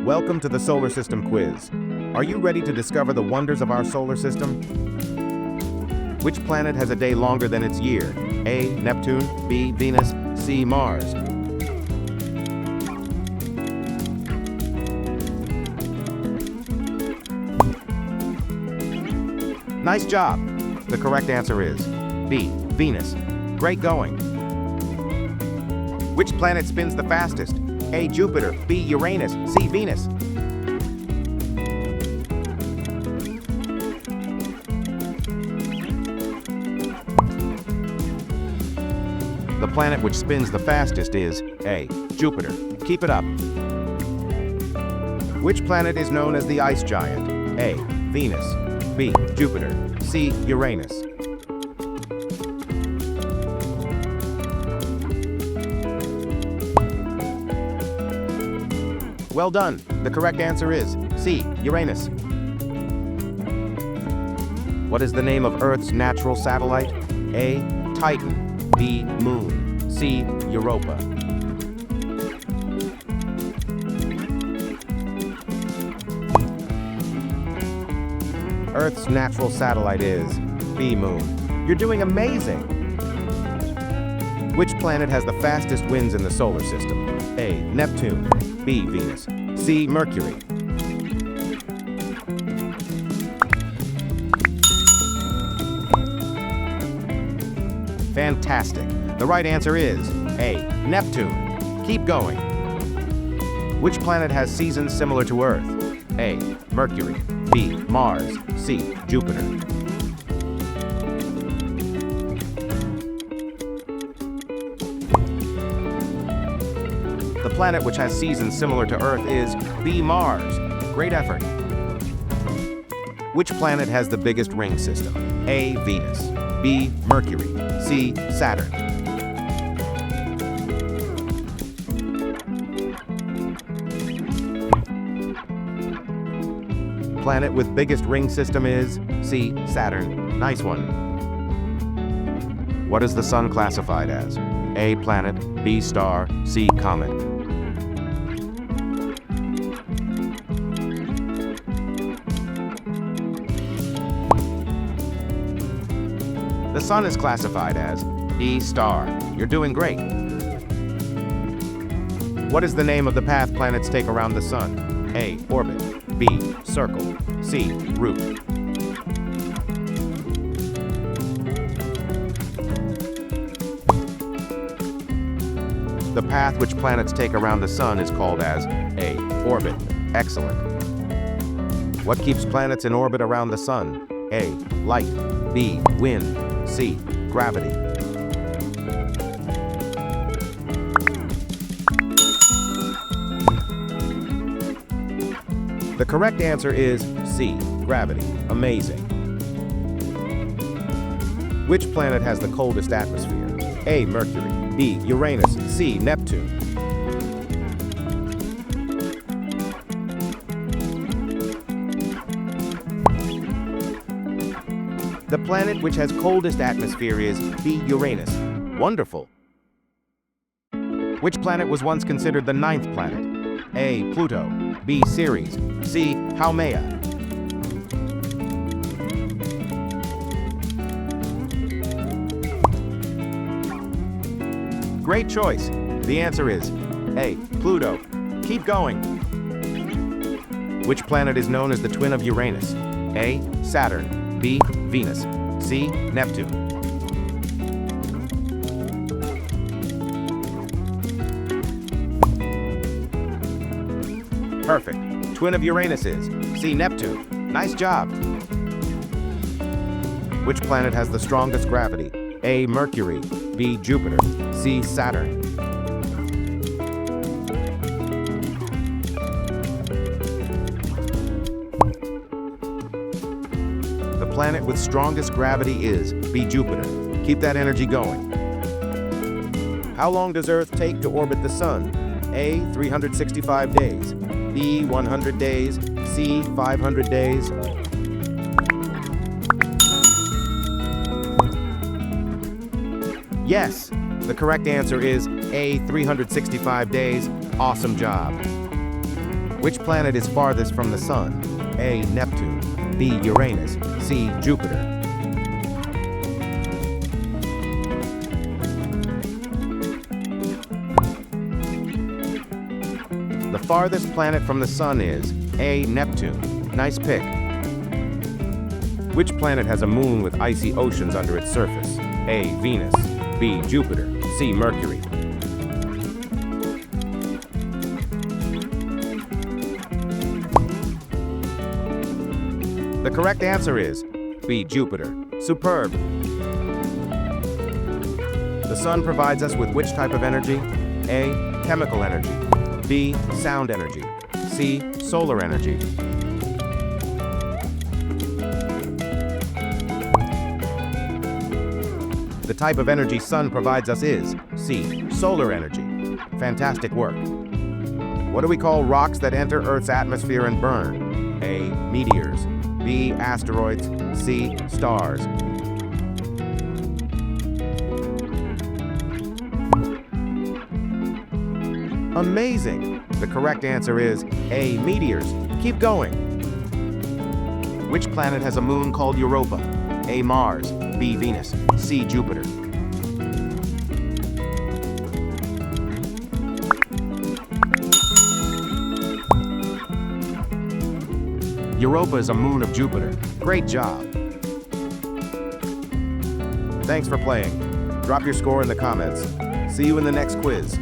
Welcome to the Solar System Quiz. Are you ready to discover the wonders of our solar system? Which planet has a day longer than its year? A. Neptune, B. Venus, C. Mars. Nice job! The correct answer is B. Venus. Great going. Which planet spins the fastest? A. Jupiter, B. Uranus, C. Venus. The planet which spins the fastest is A. Jupiter. Keep it up. Which planet is known as the ice giant? A. Venus, B. Jupiter, C. Uranus. Well done. The correct answer is C. Uranus. What is the name of Earth's natural satellite? A. Titan, B. Moon, C. Europa. Earth's natural satellite is B. Moon. You're doing amazing! Which planet has the fastest winds in the solar system? A. Neptune, B. Venus, C. Mercury. Fantastic! The right answer is A. Neptune. Keep going. Which planet has seasons similar to Earth? A. Mercury, B. Mars, C. Jupiter. The planet which has seasons similar to Earth is B. Mars. Great effort. Which planet has the biggest ring system? A. Venus, B. Mercury, C. Saturn. Planet with biggest ring system is C. Saturn. Nice one. What is the Sun classified as? A. Planet, B. Star, C. Comet. The Sun is classified as E. Star. You're doing great. What is the name of the path planets take around the Sun? A. Orbit, B. Circle, C. Route. The path which planets take around the Sun is called as A. Orbit. Excellent. What keeps planets in orbit around the Sun? A. Light, B. Wind, C. Gravity. The correct answer is C. Gravity. Amazing. Which planet has the coldest atmosphere? A. Mercury, B. Uranus, C. Neptune. The planet which has coldest atmosphere is B. Uranus. Wonderful. Which planet was once considered the ninth planet? A. Pluto, B. Ceres, C. Haumea. Great choice. The answer is A. Pluto. Keep going. Which planet is known as the twin of Uranus? A. Saturn, B. Venus, C. Neptune. Perfect. Twin of Uranus is C. Neptune. Nice job. Which planet has the strongest gravity? A. Mercury, B. Jupiter, C. Saturn. The planet with strongest gravity is B. Jupiter. Keep that energy going. How long does Earth take to orbit the Sun? A. 365 days, B. 100 days, C. 500 days. Yes, the correct answer is A. 365 days. Awesome job. Which planet is farthest from the Sun? A. Neptune, B. Uranus, C. Jupiter. The farthest planet from the Sun is A. Neptune. Nice pick. Which planet has a moon with icy oceans under its surface? A. Venus, B. Jupiter, C. Mercury. The correct answer is B. Jupiter. Superb. The sun provides us with which type of energy? A. Chemical energy, B. Sound energy, C. Solar energy. The type of energy sun provides us is C. Solar energy. Fantastic work. What do we call rocks that enter Earth's atmosphere and burn? A. Meteors, B. Asteroids, C. Stars. Amazing! The correct answer is A. Meteors. Keep going. Which planet has a moon called Europa? A. Mars, B. Venus, C. Jupiter. Europa is a moon of Jupiter. Great job. Thanks for playing. Drop your score in the comments. See you in the next quiz.